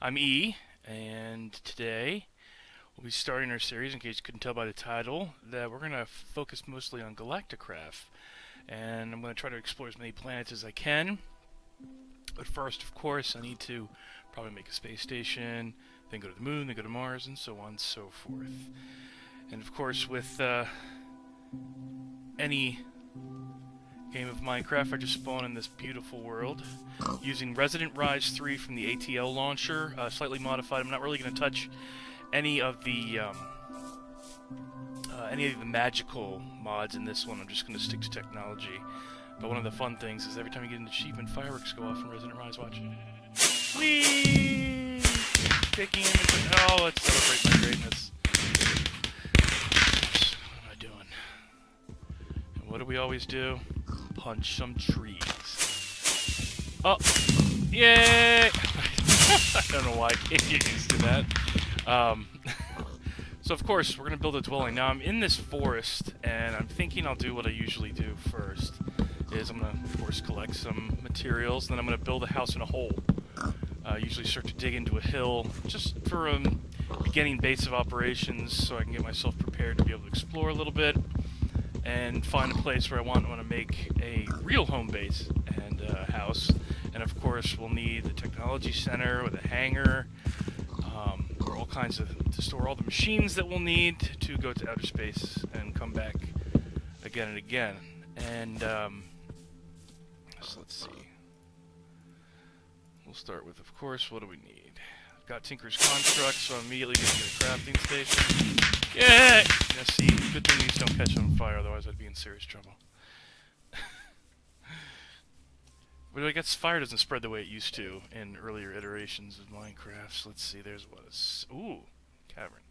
I'm E, and today we'll be starting our series, in case you couldn't tell by the title, that we're going to focus mostly on Galactic. And I'm going to try to explore as many planets as I can. But first, of course, I need to probably make a space station, then go to the moon, then go to Mars, and so on and so forth. And of course, with any game of Minecraft, I just spawn in this beautiful world using Resident Rise 3 from the ATL launcher, slightly modified. I'm not really going to touch any of the magical mods in this one. I'm just going to stick to technology. But one of the fun things is every time you get an achievement, fireworks go off in Resident Rise. Watch. Whee! Kicking in the... Oh, let's celebrate my greatness. What am I doing? And what do we always do? Punch some trees. Oh! Yay! I don't know why I can't get used to that. So of course, we're going to build a dwelling. Now I'm in this forest, and I'm thinking I'll do what I usually do first. Is I'm going to, of course, collect some materials, and then I'm going to build a house in a hole. Usually start to dig into a hill, just for a beginning base of operations, so I can get myself prepared to be able to explore a little bit, and find a place where I want to make a real home base and house. And of course, we'll need the technology center with a hangar, or all kinds of, to store all the machines that we'll need to go to outer space and come back again and again. And so let's see. We'll start with, of course, what do we need? I've got Tinker's Construct, so I'm immediately going to get a crafting station. Yeah! Now see, good thing these don't catch on fire, otherwise I'd be in serious trouble. But I guess fire doesn't spread the way it used to in earlier iterations of Minecraft. So let's see, there's what is... Ooh, cavern.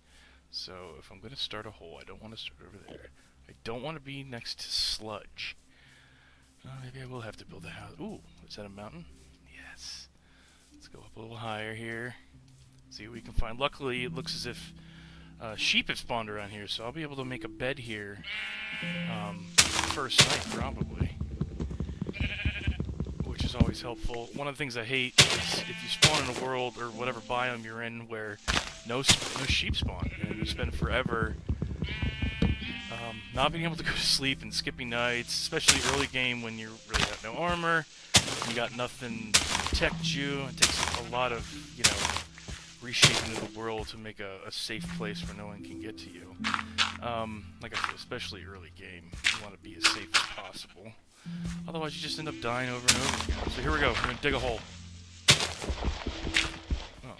So if I'm going to start a hole, I don't want to start over there. I don't want to be next to sludge. Maybe I will have to build a house. Ooh, is that a mountain? Yes. Let's go up a little higher here. See what we can find. Luckily, it looks as if sheep have spawned around here, so I'll be able to make a bed here first night, probably. Which is always helpful. One of the things I hate is if you spawn in a world, or whatever biome you're in, where no sheep spawn, and you spend forever not being able to go to sleep and skipping nights, especially early game when you really got no armor, you got nothing to protect you. It takes a lot of, reshaping of the world to make a safe place where no one can get to you. Like I said, especially early game, you want to be as safe as possible. Otherwise, you just end up dying over and over again. So here we go. We're going to dig a hole. Oh.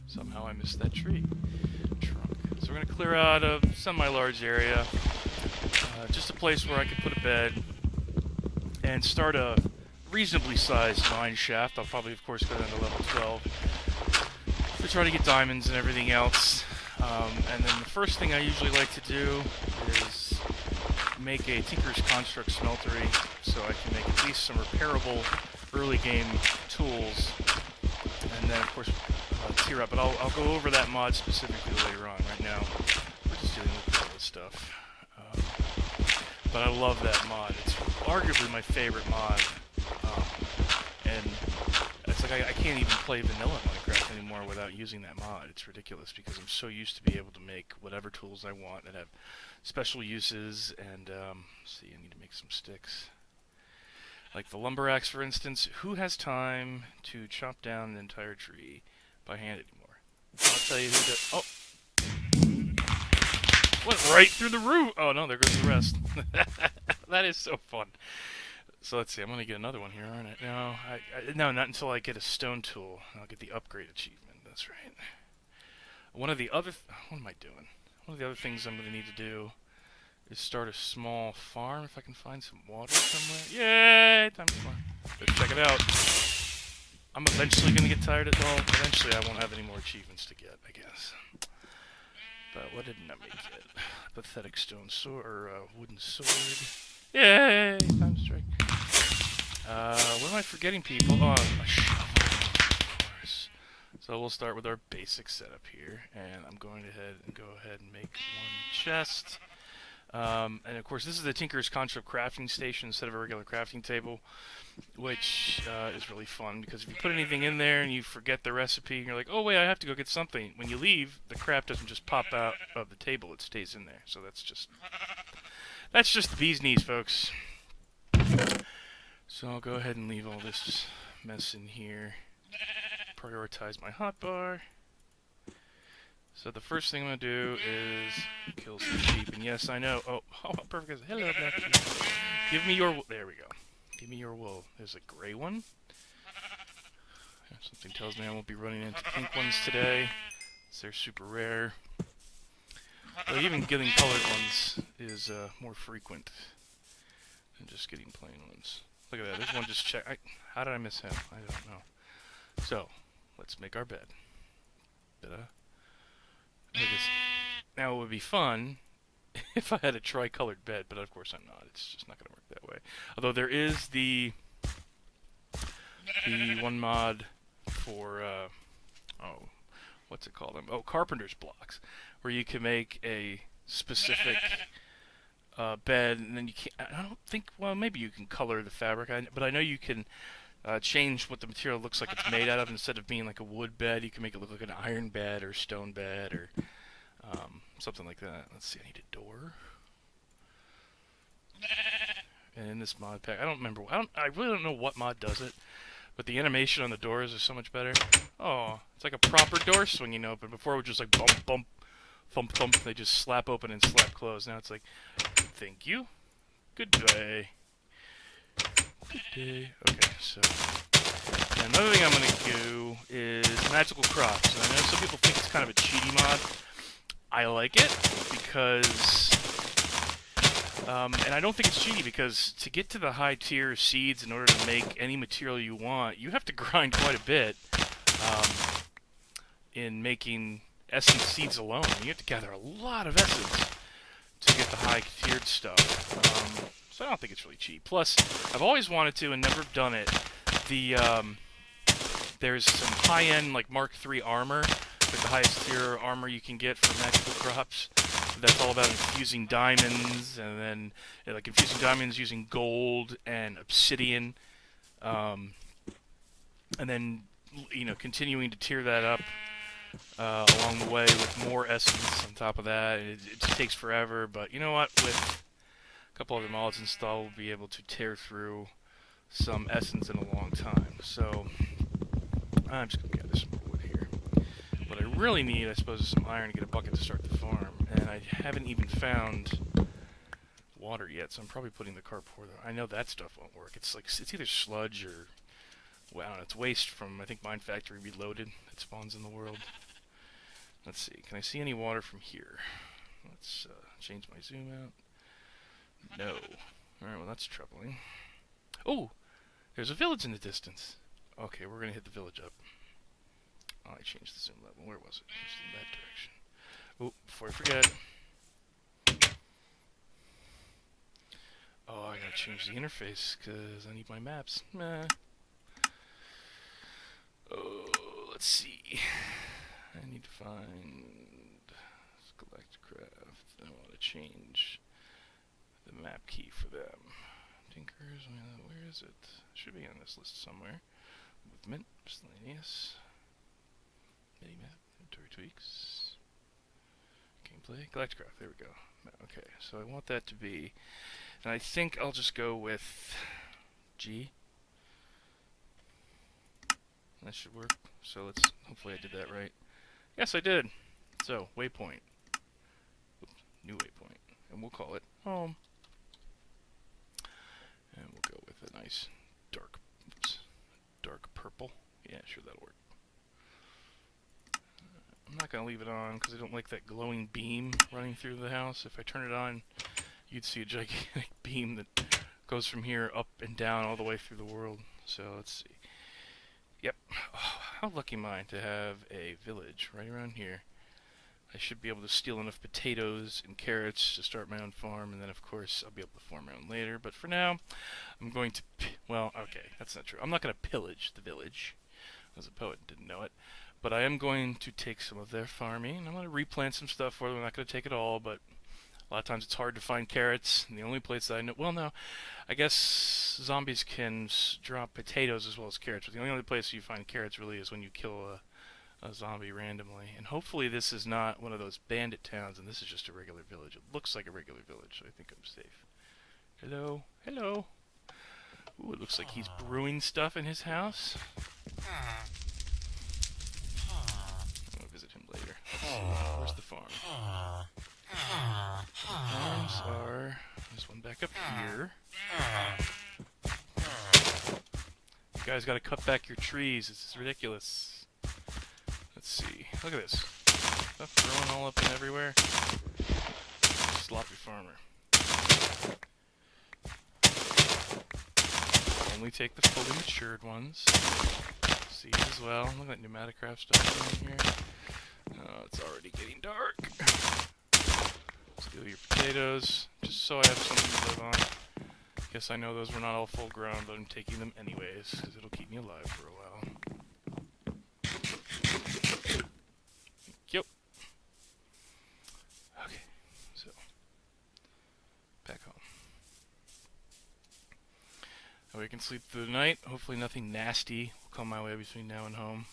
Somehow I missed that tree. Trunk. So we're going to clear out a semi-large area. Just a place where I can put a bed and start a reasonably sized mine shaft. I'll probably, of course, go down to level 12 to try to get diamonds and everything else. And then the first thing I usually like to do is make a Tinker's Construct smeltery, so I can make at least some repairable early game tools, and then of course tier up. But I'll go over that mod specifically later on. Right now, we're just dealing with all this stuff. But I love that mod. It's arguably my favorite mod, and it's like I can't even play vanilla Minecraft anymore without using that mod. It's ridiculous because I'm so used to be able to make whatever tools I want that have special uses. And see, I need to make some sticks. Like the lumber axe, for instance. Who has time to chop down an entire tree by hand anymore? I'll tell you who does. Oh! Went right through the root! Oh no, there goes the rest. That is so fun. So let's see, I'm going to get another one here, aren't I? No, no, not until I get a stone tool. I'll get the upgrade achievement, that's right. One of the other... what am I doing? One of the other things I'm going to need to do is start a small farm, if I can find some water somewhere. Yay! Time to farm. Let's check it out. I'm eventually going to get tired of... well, eventually I won't have any more achievements to get, I guess. But what didn't I make yet? Pathetic stone sword, or wooden sword. Yay! Time strike. What am I forgetting, people? Oh, a shovel, of course. So we'll start with our basic setup here, and I'm going to go ahead and make one chest. And of course, this is the Tinker's Construct crafting station instead of a regular crafting table, which is really fun because if you put anything in there and you forget the recipe, and you're like, oh wait, I have to go get something. When you leave, the crap doesn't just pop out of the table; it stays in there. So that's just the bee's knees, folks. So I'll go ahead and leave all this mess in here. Prioritize my hotbar. So the first thing I'm going to do is kill some sheep. And yes, I know. Oh, perfect. Hello, black sheep. Give me your... There we go. Give me your wool. There's a gray one. Something tells me I won't be running into pink ones today. They're super rare. But even getting colored ones is more frequent than just getting plain ones. Look at that. There's one just check. How did I miss him? I don't know. So, let's make our bed. Now, it would be fun if I had a tri-colored bed, but of course I'm not. It's just not going to work that way. Although there is the one mod for, what's it called? Oh, carpenter's blocks, where you can make a specific bed, and then you can't, I don't think, well, maybe you can color the fabric, but I know you can change what the material looks like it's made out of. Instead of being like a wood bed, you can make it look like an iron bed or stone bed or something like that. Let's see, I need a door. And in this mod pack, I really don't know what mod does it, but the animation on the doors is so much better. Oh, it's like a proper door swinging open. Before it was just like bump, bump, thump, thump. They just slap open and slap close. Now it's like, thank you, good day. Good day. Okay, so another thing I'm going to do is magical crops. And I know some people think it's kind of a cheaty mod. I like it because, and I don't think it's cheaty because to get to the high tier seeds in order to make any material you want, you have to grind quite a bit in making essence seeds alone. You have to gather a lot of essence to get the high tiered stuff. So I don't think it's really cheap. Plus, I've always wanted to and never done it. There's some high-end like Mark III armor, like the highest tier armor you can get from magical crops. That's all about infusing diamonds, and then like infusing diamonds using gold and obsidian, and then continuing to tier that up along the way with more essence on top of that. It just takes forever, but you know what? With a couple other mods installed, we'll be able to tear through some essence in a long time. So I'm just gonna gather some more wood here. What I really need, I suppose, is some iron to get a bucket to start the farm, and I haven't even found water yet, so I'm probably putting the carport there. I know that stuff won't work. It's either sludge or, well, I don't know, it's waste from, I think, Mine Factory Reloaded that spawns in the world. Let's see, can I see any water from here? Let's change my zoom out. No. Alright, well that's troubling. Oh! There's a village in the distance. Okay, we're gonna hit the village up. Oh, I changed the zoom level. Where was it? It was in that direction. Oh, before I forget. Oh, I gotta change the interface, because I need my maps. Meh. Oh, let's see. I need to find Galactic Craft. I want to change the map key for them. Tinkers, where is it? Should be on this list somewhere. Movement, miscellaneous, mini-map, inventory tweaks, gameplay, Galactic Craft, there we go. Okay, so I want that to be, and I think I'll just go with G. That should work. So hopefully I did that right. Yes, I did. So, waypoint. Oops, new waypoint. And we'll call it home. And we'll go with a nice dark purple. Yeah, sure, that'll work. I'm not going to leave it on because I don't like that glowing beam running through the house. If I turn it on, you'd see a gigantic beam that goes from here up and down all the way through the world. So, let's see. Yep. Oh, how lucky am I to have a village right around here. I should be able to steal enough potatoes and carrots to start my own farm, and then of course I'll be able to farm my own later. But for now, I'm going to, well, okay, that's not true. I'm not going to pillage the village. As a poet, didn't know it. But I am going to take some of their farming, and I'm going to replant some stuff for them. I'm not going to take it all, but A lot of times it's hard to find carrots, and the only place that I know, well, no, I guess zombies can drop potatoes as well as carrots, but the only other place you find carrots really is when you kill a zombie randomly. And hopefully this is not one of those bandit towns, and this is just a regular village. It looks like a regular village, so I think I'm safe. Hello? Hello? Ooh, it looks like he's brewing stuff in his house. I'm gonna visit him later. Where's the farm? Farms are... There's one back up here. You guys gotta cut back your trees. This is ridiculous. Let's see. Look at this. Stuff growing all up and everywhere. Sloppy farmer. Only take the fully matured ones. Seeds as well. Look at that pneumaticraft stuff in here. Oh, it's already getting dark. Steal your potatoes, just so I have something to live on. Guess I know those were not all full grown, but I'm taking them anyways, because it'll keep me alive for a while. Yep. Okay, so back home. We can sleep through the night. Hopefully nothing nasty will come my way between now and home.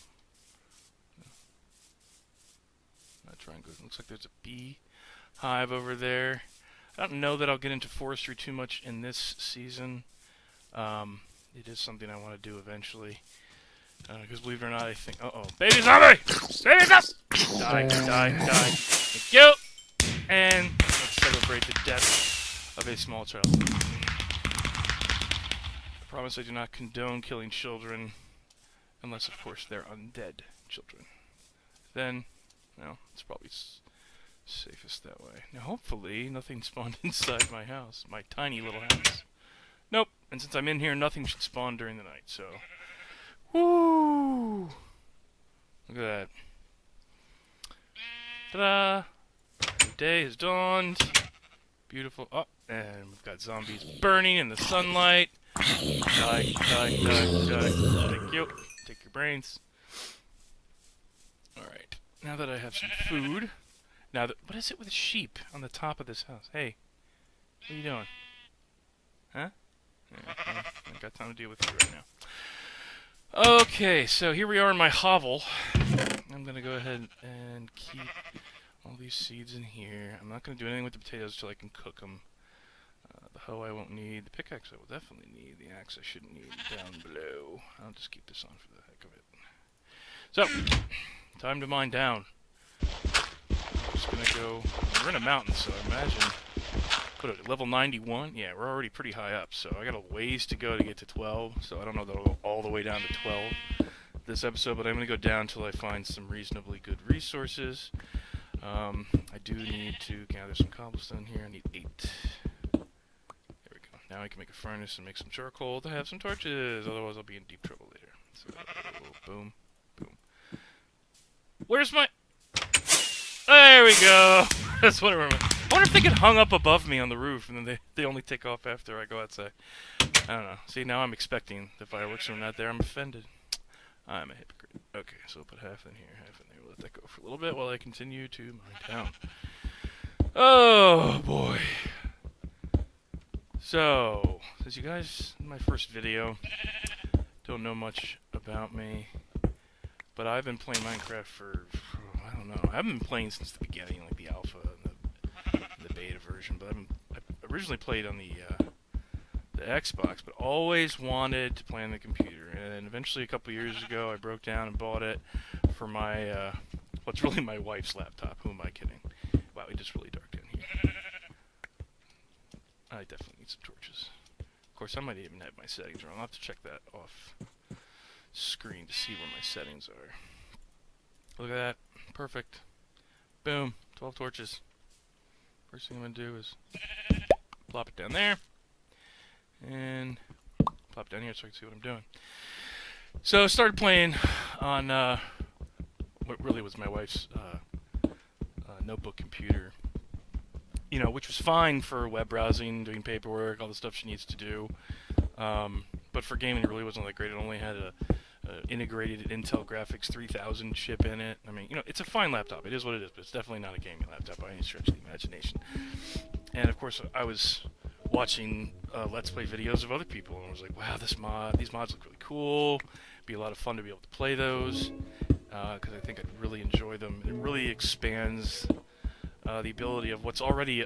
Not trying to go. Looks like there's a bee hive over there. I don't know that I'll get into forestry too much in this season. It is something I want to do eventually. Because believe it or not, I think... Uh-oh. Baby zombie! Baby zombie! Die. Thank you! And let's celebrate the death of a small child. I promise I do not condone killing children. Unless, of course, they're undead children. Then, no, it's probably... safest that way. Now, hopefully, nothing spawned inside my house. My tiny little house. Nope. And since I'm in here, nothing should spawn during the night, so... Woo! Look at that. Ta-da! The day has dawned. Beautiful. Oh, and we've got zombies burning in the sunlight. Die. Thank you. Take your brains. Alright. Now that I have some food... Now, what is it with the sheep on the top of this house? Hey, what are you doing? Huh? Yeah, I ain't got time to deal with you right now. Okay, so here we are in my hovel. I'm going to go ahead and keep all these seeds in here. I'm not going to do anything with the potatoes until I can cook them. The hoe I won't need. The pickaxe I will definitely need. The axe I shouldn't need down below. I'll just keep this on for the heck of it. So, time to mine down. Just gonna go. We're in a mountain, so I imagine. Put it at level 91. Yeah, we're already pretty high up, so I got a ways to go to get to 12. So I don't know that I'll go all the way down to 12 this episode, but I'm gonna go down until I find some reasonably good resources. I do need to gather some cobblestone here. I need 8. There we go. Now I can make a furnace and make some charcoal to have some torches. Otherwise, I'll be in deep trouble later. So boom, boom. Where's my? There we go! That's what I remember. I wonder if they get hung up above me on the roof, and then they only take off after I go outside. I don't know. See, now I'm expecting the fireworks are not there. I'm offended. I'm a hypocrite. Okay, so we'll put half in here, half in there. We'll let that go for a little bit while I continue to mine down. Oh, boy. So, since you guys, in my first video, don't know much about me, but I've been playing Minecraft for... I don't know. I haven't been playing since the beginning, like the alpha and the beta version. But I originally played on the Xbox, but always wanted to play on the computer. And eventually, a couple years ago, I broke down and bought it for my what's really my wife's laptop. Who am I kidding? Wow, it is really dark down here. I definitely need some torches. Of course, I might even have my settings wrong. I'll have to check that off screen to see where my settings are. Look at that. Perfect. Boom. 12 torches. First thing I'm going to do is plop it down there. And plop it down here so I can see what I'm doing. So I started playing on what really was my wife's notebook computer. You know, which was fine for web browsing, doing paperwork, all the stuff she needs to do. But for gaming, it really wasn't that great. It only had a integrated Intel Graphics 3000 chip in it. I mean, it's a fine laptop. It is what it is, but it's definitely not a gaming laptop by any stretch of the imagination. And of course, I was watching Let's Play videos of other people, and I was like, wow, these mods look really cool. It'd be a lot of fun to be able to play those, because I think I'd really enjoy them. It really expands the ability of what's already,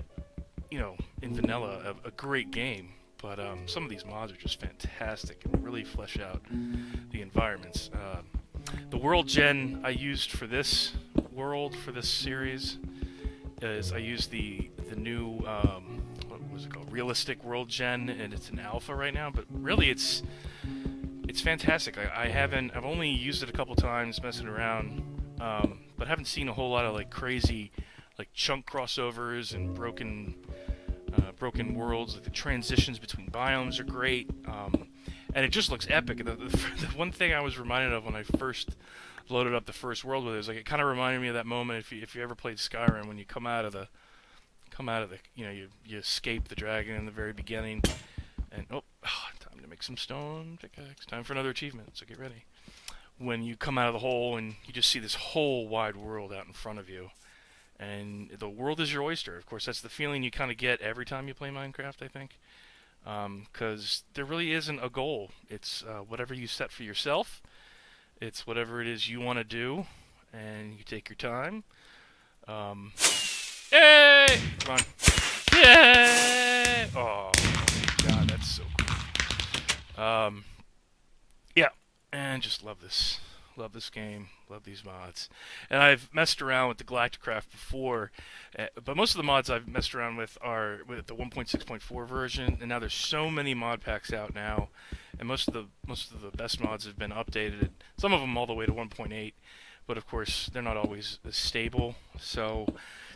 in vanilla, a great game. But some of these mods are just fantastic and really flesh out the environments. The world gen I used for this series is I used the new what was it called, realistic world gen, and it's an alpha right now. But really, it's fantastic. I've only used it a couple times messing around, but haven't seen a whole lot of like crazy like chunk crossovers and broken worlds. Like the transitions between biomes are great, and it just looks epic. The one thing I was reminded of when I first loaded up the first world with it is like it kind of reminded me of that moment if you ever played Skyrim, when you come out of the you escape the dragon in the very beginning, and time to make some stone pickaxe. Time for another achievement, so get ready. When you come out of the hole and you just see this whole wide world out in front of you. And the world is your oyster. Of course, that's the feeling you kind of get every time you play Minecraft, I think. Because there really isn't a goal. It's whatever you set for yourself. It's whatever it is you want to do. And you take your time. Hey! Come on. Yay! Oh, God, that's so cool. Yeah, and just love this. Love this game, love these mods. And I've messed around with the Galactic before, but most of the mods I've messed around with are with the 1.6.4 version, and now there's so many mod packs out now, and most of the best mods have been updated, some of them all the way to 1.8, but of course they're not always as stable. So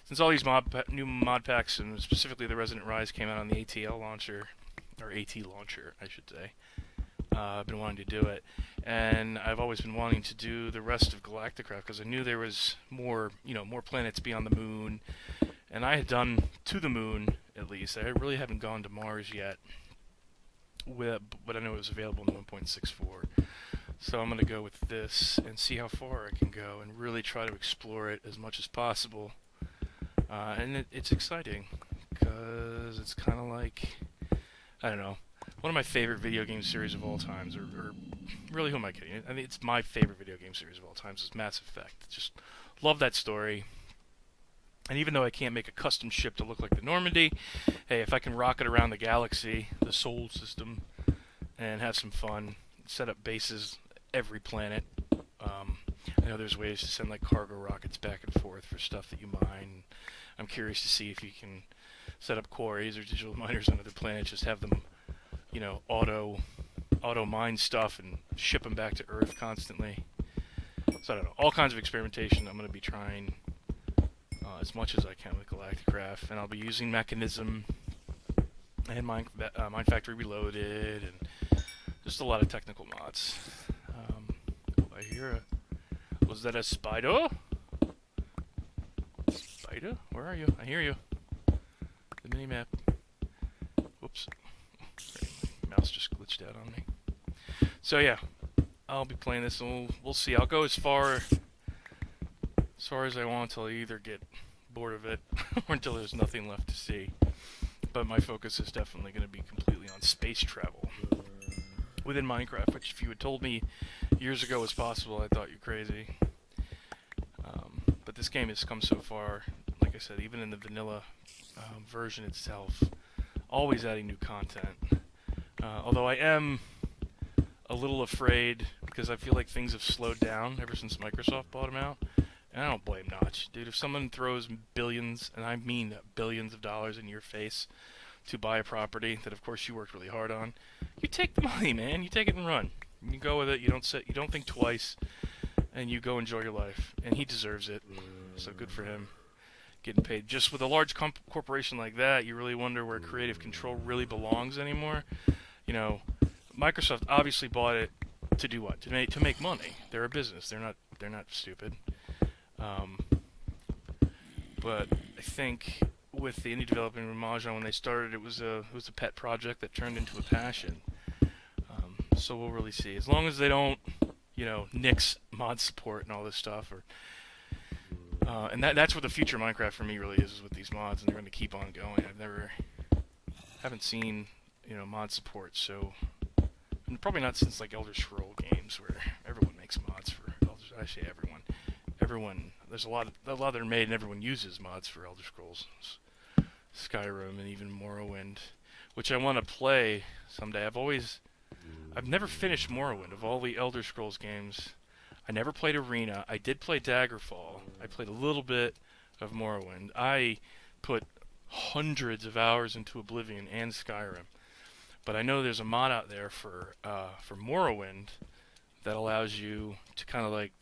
since all these new mod packs, and specifically the Resident Rise, came out on the ATL launcher, or AT launcher, I should say, I've been wanting to do it, and I've always been wanting to do the rest of Galactic because I knew there was more planets beyond the moon, and I had done to the moon at least. I really haven't gone to Mars yet, but I know it was available in 1.64. So I'm gonna go with this and see how far I can go, and really try to explore it as much as possible. And it's exciting because it's kind of like, I don't know, one of my favorite video game series of all times, or really, who am I kidding? I mean, it's my favorite video game series of all times is Mass Effect. Just love that story. And even though I can't make a custom ship to look like the Normandy, hey, if I can rocket around the galaxy, the Sol system, and have some fun, set up bases every planet. I know there's ways to send like cargo rockets back and forth for stuff that you mine. I'm curious to see if you can set up quarries or digital miners on other planets, just have them auto mine stuff and ship them back to Earth constantly. So I don't know, all kinds of experimentation I'm going to be trying as much as I can with Galactic, and I'll be using Mechanism and Mine Factory Reloaded, and just a lot of technical mods. I hear was that a spider? Spider? Where are you? I hear you. The mini-map. Whoops. Mouse just glitched out on me. So yeah, I'll be playing this, and we'll see. I'll go as far as I want until I either get bored of it or until there's nothing left to see. But my focus is definitely going to be completely on space travel within Minecraft, which if you had told me years ago was possible, I thought you're crazy. But this game has come so far, like I said, even in the vanilla version itself, always adding new content. Although I am a little afraid, because I feel like things have slowed down ever since Microsoft bought them out. And I don't blame Notch. Dude, if someone throws billions, and I mean billions of dollars in your face to buy a property that of course you worked really hard on, you take the money, man. You take it and run. You go with it, you don't think twice, and you go enjoy your life. And he deserves it. So good for him. Getting paid. Just with a large corporation like that, you really wonder where creative control really belongs anymore. Microsoft obviously bought it to do what? To make money. They're a business. They're not stupid. But I think with the indie development with Mahjong, when they started, it was a pet project that turned into a passion. So we'll really see. As long as they don't you know, nix mod support and all this stuff, or and that's what the future of Minecraft for me really is with these mods, and they're going to keep on going. Haven't seen, you know, mod support, so and probably not since like Elder Scroll games where everyone makes mods for Elder. I say everyone. There's a lot that are made, and everyone uses mods for Elder Scrolls, Skyrim, and even Morrowind, which I want to play someday. I've never finished Morrowind of all the Elder Scrolls games. I never played Arena. I did play Daggerfall. I played a little bit of Morrowind. I put hundreds of hours into Oblivion and Skyrim. But I know there's a mod out there for Morrowind that allows you to kind of like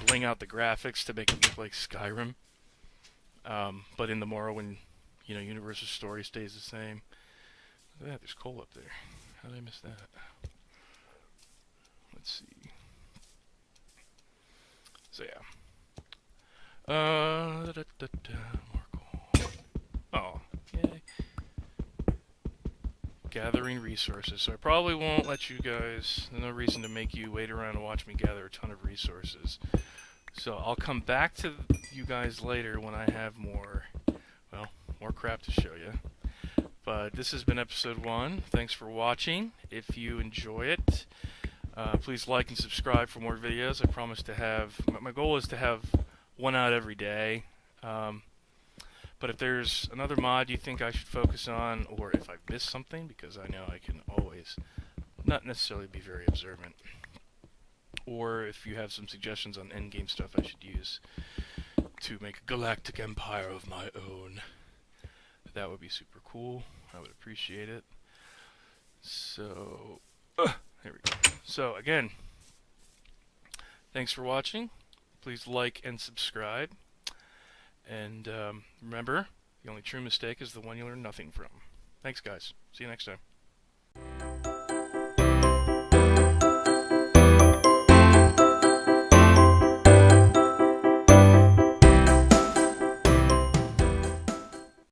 bling out the graphics to make it look like Skyrim. But in the Morrowind, you know, universe, the story stays the same. Look at that, there's coal up there. How did I miss that? Let's see. So yeah. More coal. Oh, yay. Gathering resources. So I probably won't let you guys, there's no reason to make you wait around and watch me gather a ton of resources. So I'll come back to you guys later when I have more crap to show you. But this has been episode 1. Thanks for watching. If you enjoy it, please like and subscribe for more videos. I promise to have, my goal is to have one out every day. But if there's another mod you think I should focus on, or if I've missed something, because I know I can always not necessarily be very observant, or if you have some suggestions on endgame stuff I should use to make a galactic empire of my own, that would be super cool. I would appreciate it. So, there we go. So, again, thanks for watching. Please like and subscribe. And remember, the only true mistake is the one you learn nothing from. Thanks, guys. See you next time.